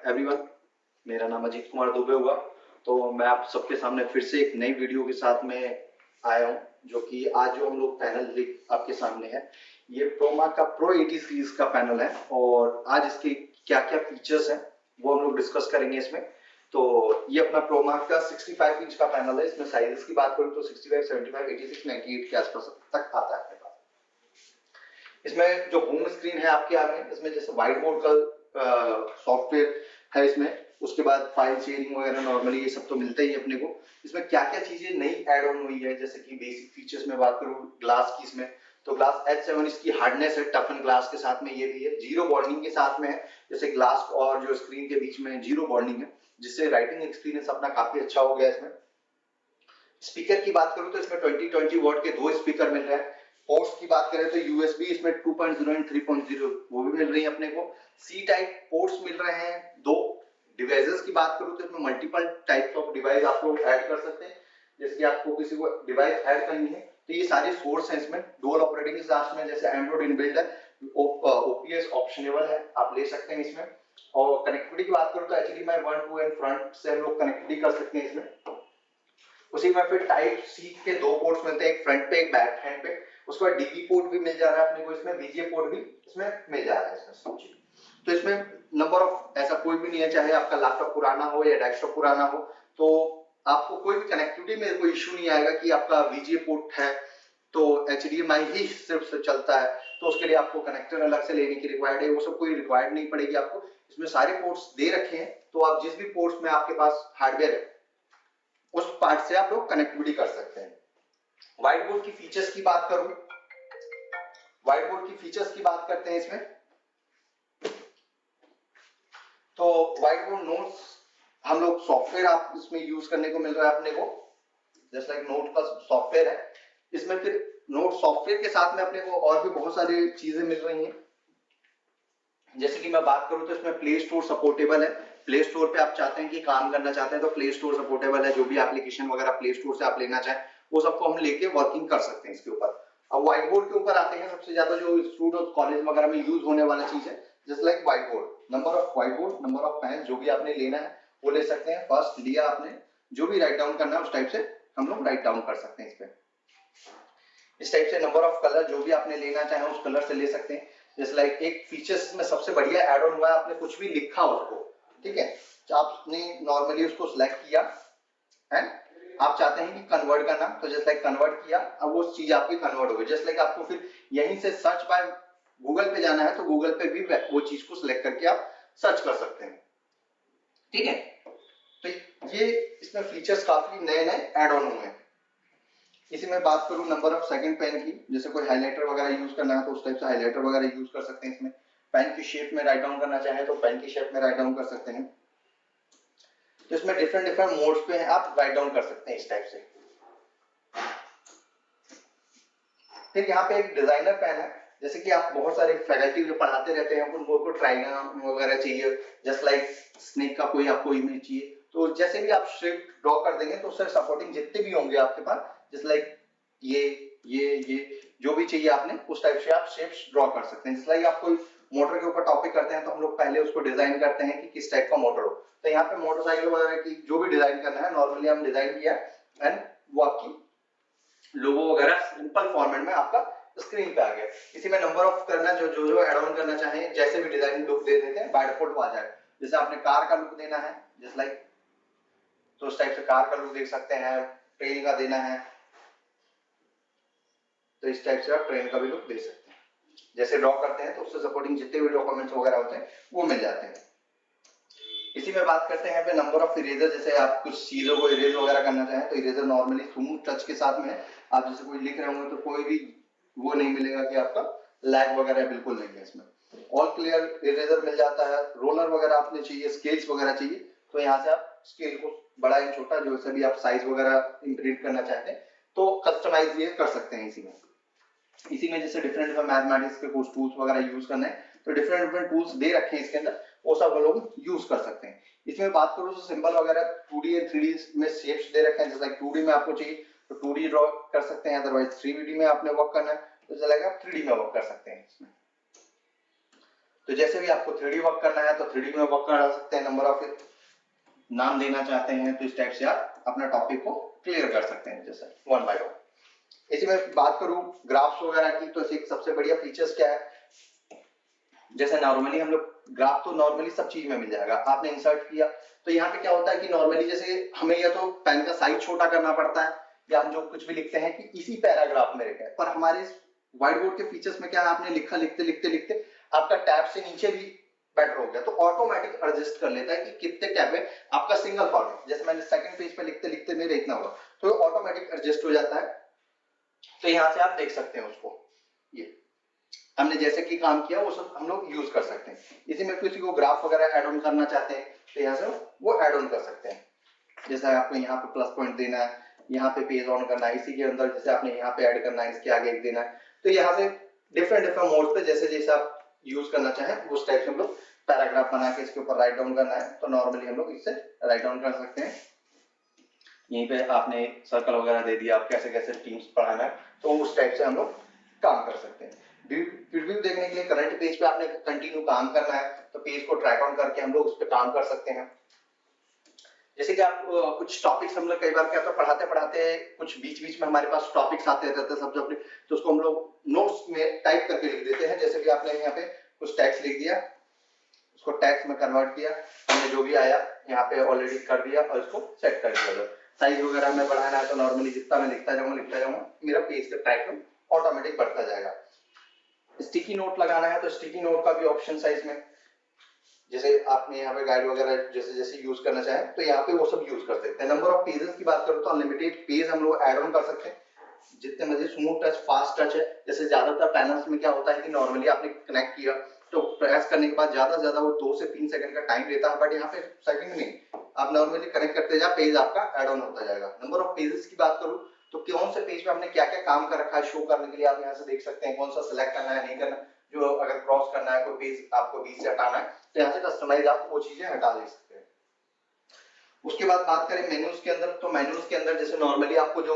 Everyone, मेरा नाम अजीत कुमार दुबे हुआ। तो मैं आप सबके सामने फिर से एक नई वीडियो के साथ में आया हूँ, जो कि आज जो हम लोग पैनल आपके सामने है, ये प्रोमा का प्रो 80 सीरीज का पैनल है और आज इसके क्या क्या फीचर्स हैं वो हम लोग डिस्कस करेंगे इसमें। तो ये अपना प्रोमा का 65 इंच का पैनल है। इसमें साइजेस की बात करूँ तो 65, 75, 86, 98 के आसपास तक आता है अपने पास। इसमें जो होम स्क्रीन है आपके आगे, इसमें जैसे व्हाइट बोर्ड का सॉफ्टवेयर है इसमें, उसके बाद फाइल शेयरिंग वगैरह नॉर्मली ये सब तो मिलता ही है अपने को। इसमें क्या क्या चीजें नई ऐड ऑन हुई है, जैसे कि बेसिक फीचर्स में बात करूं ग्लास की, इसमें तो ग्लास H7 इसकी हार्डनेस है, टफन ग्लास के साथ में ये भी है, जीरो बॉन्डिंग के साथ में है, जैसे ग्लास और जो स्क्रीन के बीच में जीरो बॉन्डिंग है, जिससे राइटिंग एक्सपीरियंस अपना काफी अच्छा हो गया इसमें। स्पीकर की बात करूं तो इसमें 2020 वॉट के दो स्पीकर मिल रहे हैं। पोर्ट्स की बात करें तो यूएसबी इसमें 2.0 एंड 3.0 वो भी मिल रही है अपने को। सी टाइप पोर्ट्स मिल रहे हैं दो। डिवाइसेस की बात करूं तो इसमें मल्टीपल टाइप्स ऑफ डिवाइस आप लोग ऐड कर सकते हैं। जैसे कि आपको किसी को डिवाइस ऐड करनी है तो ये सारे सोर्स हैं इसमें। डुअल ऑपरेटिंग सिस्टम में जैसे एंड्रॉइड इनबिल्ट है, ओपीएस ऑप्शनेबल है, आप ले सकते हैं इसमें। और कनेक्टिविटी की बात करूं तो HDMI 1, 2 एंड फ्रंट से हम लोग कनेक्टिविटी कर सकते हैं इसमें। उसी में फिर टाइप सी के दो पोर्ट्स मिलते हैं, एक फ्रंट पे एक बैक हैंड पे। उसके बाद डीवी पोर्ट भी मिल जा रहा है अपने को इसमें, वीजीए पोर्ट भी इसमें मिल जा रहा है इसमें समझिए। तो इसमें नंबर ऑफ ऐसा कोई भी नहीं है, चाहे आपका लैपटॉप पुराना हो या डेस्कटॉप पुराना हो, तो आपको कोई भी कनेक्टिविटी में कोई इश्यू नहीं आएगा कि आपका वीजीए पोर्ट है तो HDMI ही सिर्फ चलता है, तो उसके लिए आपको कनेक्टर अलग से लेने की रिक्वायर्ड है, वो सब कोई रिक्वायर्ड नहीं पड़ेगी आपको। इसमें सारे पोर्ट्स दे रखे हैं, तो आप जिस भी पोर्ट्स में आपके पास हार्डवेयर है उस पार्ट से आप लोग कनेक्टिविटी कर सकते हैं। व्हाइट बोर्ड की फीचर्स की बात करूं, व्हाइट बोर्ड की फीचर्स की बात करते हैं इसमें। तो व्हाइट बोर्ड नोट्स हम लोग सॉफ्टवेयर आप इसमें यूज करने को मिल रहा है अपने को, जैसे लाइक नोट का सॉफ्टवेयर है इसमें। फिर नोट सॉफ्टवेयर के साथ में अपने को और भी बहुत सारी चीजें मिल रही हैं। जैसे कि मैं बात करूं तो इसमें प्ले स्टोर सपोर्टेबल है। प्ले स्टोर पे आप चाहते हैं कि काम करना चाहते हैं तो प्ले स्टोर सपोर्टेबल है। जो भी एप्लीकेशन वगैरह प्ले स्टोर से आप लेना चाहें वो सबको हम लेके वर्किंग कर सकते हैं इसके ऊपर। अब व्हाइट बोर्ड के ऊपर आते हैं, सबसे ज्यादा जो स्कूल और कॉलेज वगैरह में यूज होने वाला चीज है, just like white board. Number of white board, number of pen जो भी आपने लेना है वो ले सकते हैं। फर्स्ट लिया आपने, जो भी राइट डाउन करना है उस टाइप से हम लोग राइट डाउन कर सकते हैं इस पे। इस टाइप से नंबर ऑफ कलर जो भी आपने लेना चाहे उस कलर से ले सकते हैं। जैसे लाइक एक फीचर्स में सबसे बढ़िया ऐड ऑन हुआ है, आपने कुछ भी लिखा उसको, ठीक है, आपने नॉर्मली उसको सिलेक्ट किया है, आप चाहते हैं कि कन्वर्ट करना, तो जस्ट लाइक कन्वर्ट किया, अब वो चीज आपकी कन्वर्ट हो गई। जस्ट लाइक आपको फिर यहीं से सर्च बाय गूगल पे जाना है तो गूगल पे भी वो चीज को सिलेक्ट करके आप सर्च कर सकते हैं, ठीक है। तो ये इसमें फीचर्स काफी नए नए ऐड ऑन हुए हैं। इसी में बात करूं नंबर ऑफ सेकंड पेन की, जैसे कोई हाइलाइटर वगैरह यूज करना है तो उस टाइप से हाइलाइटर वगैरह यूज कर सकते हैं इसमें। पेन की शेप में राइट डाउन करना चाहे तो पेन की शेप में राइट डाउन कर सकते हैं। तो इसमें डिफरेंट डिफरेंट मोड्स पे हैं, आप राइट डाउन कर सकते हैं इस टाइप से। फिर यहाँ पे एक डिजाइनर पेन है, जैसे कि आप बहुत सारे फैकल्टी जो पढ़ाते रहते हैं उनको ट्रायंगल वगैरह चाहिए, जस्ट लाइक स्नेक का कोई आपको इमेज चाहिए, तो जैसे भी आप शेप ड्रॉ कर देंगे तो उससे सपोर्टिंग जितने भी होंगे आपके पास, जस्ट लाइक ये जो भी चाहिए आपने उस टाइप से आप शेप्स ड्रॉ कर सकते हैं। जस्ट लाइक आप कोई मोटर के ऊपर टॉपिक करते हैं तो हम लोग पहले उसको डिजाइन करते हैं कि किस टाइप का मोटर हो, तो यहाँ पे मोटरसाइकिल वगैरह की जो भी डिजाइन करना है नॉर्मली हम डिजाइन किया एंड वो आपकी लोगो वगैरह सिंपल फॉर्मेट में आपका स्क्रीन पे आ गया। इसी में नंबर ऑफ करना जो ऐड ऑन करना चाहे, जैसे भी डिजाइन लुक दे देते हैं बाय डिफॉल्ट आ जाए। जैसे आपने कार का लुक देना है जस्ट लाइक, तो उस टाइप से कार का लुक देख सकते हैं। ट्रेन का देना है तो इस टाइप से आप ट्रेन का भी लुक दे सकते हैं। जैसे ड्रॉ करते हैं तो उससे सपोर्टिंग जितने भी डॉक्यूमेंट्स वगैरह होते हैं वो मिल जाते हैं। इसी में बात करते हैं पे नंबर ऑफ इरेजर, जैसे आप कुछ चीजों को इरेज वगैरह करना चाहें तो इरेजर नॉर्मली स्मूथ टच के साथ में आप जैसे कोई लिख रहे होंगे तो कोई भी वो नहीं मिलेगा कि आपका लैग वगैरह बिल्कुल नहीं है इसमें। ऑल क्लियर इरेजर मिल जाता है। रोलर वगैरह आपने चाहिए, स्केल्स वगैरह चाहिए तो यहाँ से आप स्केल को बड़ा या छोटा जो से भी आप साइज वगैरह इम्प्रिंट करना चाहते हैं तो कस्टमाइज ये कर सकते हैं इसी में जैसे डिफरेंट मैथमेटिक्स के कुछ टूल्स वगैरह यूज करना है तो डिफरेंट टूल्स दे रखे हैं इसके अंदर, वो सब लोग यूज कर सकते हैं। इसमें बात करूं तो सिंबल वगैरह 2D और 3D में शेप्स दे रखे हैं, जैसे 2D में आपको चाहिए तो 2D ड्रॉ कर सकते हैं, अदरवाइज 3D में आपने वर्क करना है तो चलेगा 3D में वर्क कर सकते हैं इसमें। तो जैसे भी आपको 3D वर्क करना है तो 3D में वर्क कर सकते हैं, नंबर ऑफ नाम देना चाहते हैं तो इस टाइप से आप अपना टॉपिक को क्लियर कर सकते हैं, जैसे वन बाय वन। इसी में बात करूं ग्राफ्स वगैरह की, तो सबसे बढ़िया फीचर्स क्या है, जैसे नॉर्मली हम लोग ग्राफ तो नॉर्मली सब चीज में मिल जाएगा, आपने इंसर्ट किया तो यहाँ पे क्या होता है कि नॉर्मली जैसे हमें या तो पेन का साइज छोटा करना पड़ता है या हम जो कुछ भी लिखते हैं कि इसी पैराग्राफ में रखें, पर हमारे व्हाइट बोर्ड के फीचर्स में क्या है, आपने लिखा लिखते लिखते लिखते आपका टैब से नीचे भी बेटर हो गया तो ऑटोमेटिक एडजस्ट कर लेता है कि कितने टैब है आपका सिंगल फॉर्मेट, जैसे मैंने सेकंड पेज पे लिखते लिखते मेरे इतना हुआ तो ऑटोमेटिक एडजस्ट हो जाता है। तो यहाँ से आप देख सकते हैं उसको, ये हमने जैसे कि काम किया वो सब हम लोग यूज कर सकते हैं। इसी में किसी को ग्राफ वगैरह ऐड ऑन करना चाहते हैं तो यहाँ से वो ऐड ऑन कर सकते हैं, जैसे आपको यहाँ पे प्लस पॉइंट देना है, यहाँ पे पेज ऑन करना है, इसी के अंदर जैसे आपने यहाँ पे ऐड करना है, इसके आगे एक देना है, तो यहाँ से डिफरेंट मोड पे जैसे जैसे आप यूज करना चाहें उस टाइप से हम लोग पैराग्राफ बना के इसके ऊपर राइट डाउन करना है तो नॉर्मली हम लोग इससे राइट डाउन कर सकते हैं। यहीं पे आपने सर्कल वगैरह दे दिया, आप कैसे कैसे टीम्स पढ़ाना है तो उस टाइप से हम लोग काम कर सकते हैं। प्रीव्यू देखने के लिए करंट पेज पे आपने कंटिन्यू काम करना है तो पेज को ट्रैक ऑन करके हम लोग उस पर काम कर सकते हैं। जैसे कि आप कुछ टॉपिक्स हम लोग कई बार क्या होता है पढ़ाते पढ़ाते कुछ बीच बीच में हमारे पास टॉपिक्स आते रहते हैं सब्जेक्ट, तो उसको हम लोग नोट्स में टाइप करके लिख देते हैं, जैसे कि आपने यहाँ पे कुछ टेक्स्ट लिख दिया, उसको टेक्स्ट में कन्वर्ट किया, हमने जो भी आया यहाँ पे ऑलरेडी कर दिया और इसको सेट कर दिया। साइज वगैरह में बढ़ाना है तो नॉर्मली जितना मैं लिखता जाऊंगा मेरा पेज का ट्रैक ऑटोमेटिक बढ़ता जाएगा। स्टिकी नोट लगाना है तो स्टिकी नोट का भी ऑप्शन साइज में, जैसे आपने यहाँ पे गाइड वगैरह जैसे जैसे यूज करना चाहें तो यहाँ पे वो सब यूज कर सकते हैं। नंबर ऑफ पेजेस की बात करूँ तो अनलिमिटेड पेज हम लोग ऐड ऑन कर सकते हैं, जितने मर्जी स्मूथ टच फास्ट टच है। जैसे ज्यादातर पैनल्स में क्या होता है कि नॉर्मली आपने कनेक्ट किया तो प्रेस करने के बाद ज्यादा से ज्यादा वो 2 से 3 सेकंड का टाइम लेता है, बट यहाँ पे सेकंड में आप नॉर्मली कनेक्ट करते जा पेज आपका ऐड ऑन होता जाएगा। नंबर ऑफ पेजेस की बात करूँ तो कौन से पेज पे आपने क्या क्या काम कर रखा है शो करने के लिए आप यहाँ से देख सकते हैं, कौन सा सिलेक्ट करना है नहीं करना, जो अगर क्रॉस करना है कोई पेज आपको बीच से हटाना है तो यहाँ से कस्टमाइज आप वो चीजें हटा दे सकते हैं। उसके बाद बात करें मेन्यूज के अंदर, तो मेन्यूज के अंदर जैसे नॉर्मली आपको जो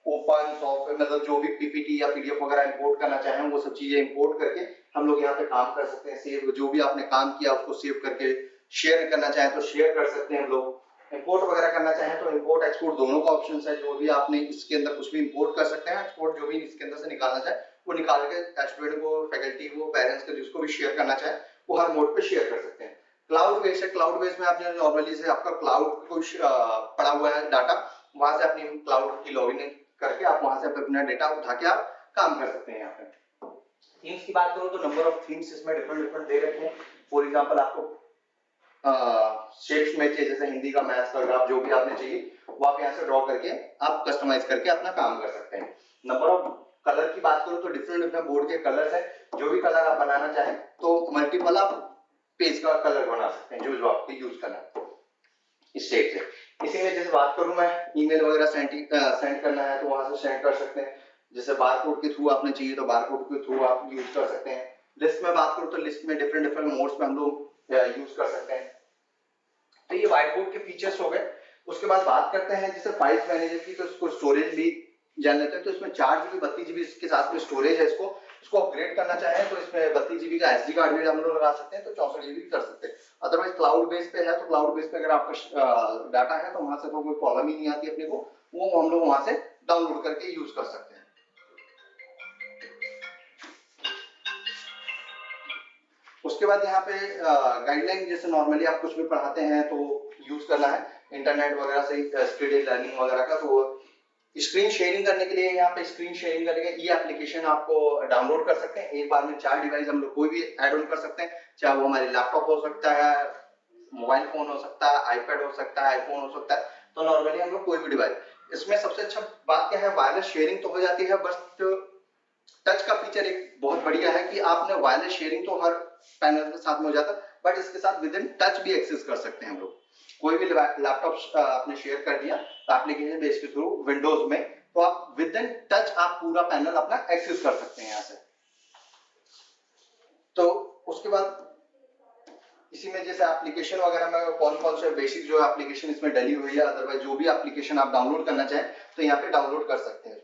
ओपन सॉफ्टवेयर मतलब जो भी पीपीटी या पीडीएफ वगैरह इंपोर्ट करना चाहें वो सब चीजें इंपोर्ट करके हम लोग यहाँ पे काम कर सकते हैं। सेव जो भी आपने काम किया उसको सेव करके शेयर करना चाहें तो शेयर कर सकते हैं हम लोग। इंपोर्ट वगैरह करना चाहें तो इंपोर्ट एक्सपोर्ट दोनों का ऑप्शन है, जो भी आपने इसके अंदर कुछ भी इंपोर्ट कर सकते हैं, एक्सपोर्ट जो भी इसके अंदर से निकालना चाहे वो निकाल के स्टूडेंट को, फैकल्टी को, पेरेंट्स को जिसको भी शेयर करना चाहे वो हर मोड पे शेयर कर सकते हैं। क्लाउड बेस है, क्लाउड बेस में आपने नॉर्मली से आपका क्लाउड कुछ पड़ा हुआ है डाटा, वहां से अपनी क्लाउड की लॉगिन करके आप वहां से अपना डेटा उठा के आप काम कर सकते हैं। यहाँ पे थीम्स की बात करूं तो नंबर ऑफ थीम्स इसमें डिफरेंट डिफरेंट दे रखे हैं। फॉर एग्जांपल आपको शेप्स में चाहिए, जैसे हिंदी का, मैथ्स का ग्राफ, जो भी आपने चाहिए वो आप यहाँ से ड्रॉ करके आप कस्टमाइज करके अपना काम कर सकते हैं। नंबर ऑफ कलर की बात करूं तो डिफरेंट डिफरेंट बोर्ड के कलर्स है, जो भी कलर आप बनाना चाहें तो मल्टीपल आप पेज का कलर बना सकते हैं जो आपको यूज करना इस शेप से। इसी में जैसे बात करूं मैं ईमेल वगैरह सेंड करना है तो वहां से सेंड कर सकते हैं, जैसे बारकोड के थ्रू आपने चाहिए तो बारकोड के थ्रू आप यूज कर सकते हैं। लिस्ट में बात करूं तो लिस्ट में डिफरेंट डिफरेंट मोड्स में हम लोग यूज कर सकते हैं। तो ये व्हाइट बोर्ड के फीचर्स हो गए। उसके बाद बात करते हैं जैसे फाइल्स मैनेजर की, तो इसको स्टोरेज भी जान लेते हैं। तो इसमें 4 GB 32 GB इसके साथ में स्टोरेज है, इसको अपग्रेड करना चाहें तो इसमें 32 GB का SD कार्ड भी हम लोग लगा सकते हैं तो 64 GB कर सकते हैं। अदरवाइज क्लाउड बेस पे है तो क्लाउड बेस पे अगर आपका डाटा है तो वहां से तो कोई प्रॉब्लम ही नहीं आती अपने को, वो हम लोग वहां से डाउनलोड करके यूज कर सकते हैं। उसके बाद यहाँ पे गाइडलाइन, जैसे नॉर्मली आप कुछ भी पढ़ाते हैं तो यूज करना है इंटरनेट वगैरह से स्टूडेंट लर्निंग वगैरह का, तो स्क्रीन शेयरिंग करने के लिए यहाँ पे स्क्रीन शेयरिंग करने के ये एप्लीकेशन आपको डाउनलोड कर सकते हैं। एक बार में 4 डिवाइस हम लोग कोई भी ऐड ऑन कर सकते हैं, चाहे वो हमारे लैपटॉप हो सकता है, मोबाइल फोन हो सकता है, आईपैड हो सकता है, आईफोन हो सकता है, तो नॉर्मली हम लोग कोई भी डिवाइस। इसमें सबसे अच्छा बात क्या है, वायरलेस शेयरिंग तो हो जाती है, बस टच का फीचर एक बहुत बढ़िया है कि आपने वायरलेस शेयरिंग तो हर पैनल के साथ में हो जाता है, बट इसके साथ विद इन टच भी एक्सेस कर सकते हैं हम लोग। कोई भी लैपटॉप आपने शेयर कर दिया एप्लीकेशन बेस के थ्रू विंडोज में, तो आप विद इन टच आप पूरा पैनल अपना एक्सेस कर सकते हैं यहाँ से। तो उसके बाद इसी में जैसे एप्लीकेशन वगैरह में कौन कौन से बेसिक जो एप्लीकेशन इसमें डली हुई है, अदरवाइज जो भी एप्लीकेशन आप डाउनलोड करना चाहें तो यहाँ पे डाउनलोड कर सकते हैं।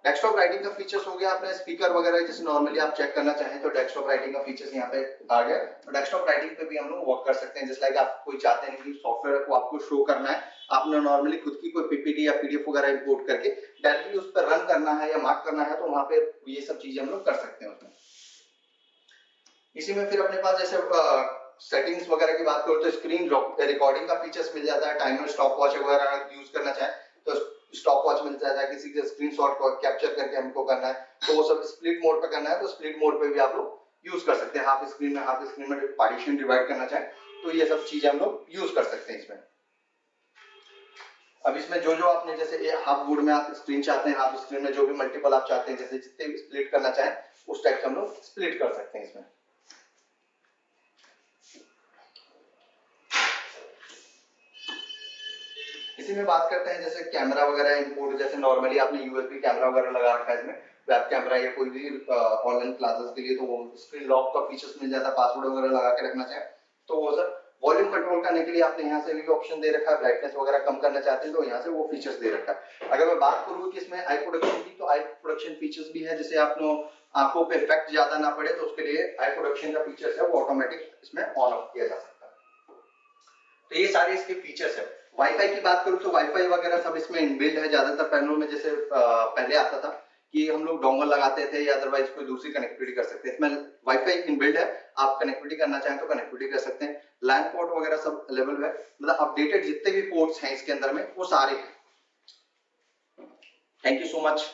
डेस्कटॉप राइटिंग का फीचर्स हो गया, आपने स्पीकर वगैरह जैसे नॉर्मली आप चेक करना चाहें तो डेस्कटॉप राइटिंग का फीचर्स यहाँ पे आ गया। तो डेस्कटॉप राइटिंग पे भी हम लोग वर्क कर सकते हैं। जैसे लाइक आप कोई चाहते हैं कि सॉफ्टवेयर को आपको शो करना है, आपने नॉर्मली खुद की कोई पीपीटी या पीडीएफ वगैरह इंपोर्ट करके डायरेक्टली उस पर रन करना है या मार्क करना है, तो वहां पे ये सब चीजें हम लोग कर सकते हैं उसमें। इसी में फिर अपने पास जैसे सेटिंग्स वगैरह की बात करो तो स्क्रीन रिकॉर्डिंग का फीचर्स मिल जाता है। टाइमर, स्टॉप वॉच वगैरह यूज करना चाहे तो स्टॉप वॉच मिल जाता है। किसी का स्क्रीनशॉट को कैप्चर करके हमको करना है तो वो सब स्प्लिट मोड पे करना है तो स्प्लिट मोड पे भी आप लोग यूज कर सकते हैं। हाफ स्क्रीन में पार्टीशन डिवाइड करना चाहे तो ये सब चीजें हम लोग यूज कर सकते हैं इसमें। अब इसमें जो आपने जैसे हाफ वुड में आप स्क्रीन चाहते हैं, हाफ स्क्रीन में जो भी मल्टीपल आप चाहते हैं, जैसे जितने भी स्प्लिट करना चाहें उस टाइप से हम लोग स्प्लिट कर सकते हैं इसमें। इसी में बात करते हैं जैसे कैमरा वगैरह इंपोर्ट, जैसे नॉर्मली आपने यूएसबी कैमरा वगैरह लगा रखा है इसमें, वेब कैमरा या कोई भी ऑनलाइन क्लासेस के लिए, तो वो स्क्रीन लॉक का फीचर्स मिल जाता है। पासवर्ड वगैरह लगा के रखना चाहे तो वो सर वॉल्यूम कंट्रोल करने के लिए आपने यहाँ से भी ऑप्शन दे रखा है। ब्राइटनेस वगैरह कम करना चाहते हैं तो यहाँ से वो फीचर्स दे रखा है। अगर मैं बात करूँ कि इसमें आई प्रोडक्शन की, तो आई प्रोडक्शन फीचर्स भी है। जैसे आपको आंखों पे इफेक्ट ज्यादा ना पड़े तो उसके लिए आई प्रोडक्शन का फीचर्स है वो ऑटोमेटिक इसमें ऑन ऑफ किया जा सकता है। तो ये सारे इसके फीचर्स है। वाईफाई की बात करूं तो वाईफाई वगैरह सब इसमें इनबिल्ट है। ज्यादातर पैनलों में जैसे पहले आता था कि हम लोग डोंगल लगाते थे या अदरवाइज कोई दूसरी कनेक्टिविटी कर सकते हैं, इसमें वाईफाई इनबिल्ट है। आप कनेक्टिविटी करना चाहें तो कनेक्टिविटी कर सकते हैं। लैन पोर्ट वगैरह सब अवेलेबल है, मतलब अपडेटेड जितने भी पोर्ट्स हैं इसके अंदर में वो सारे हैं। Thank you so much.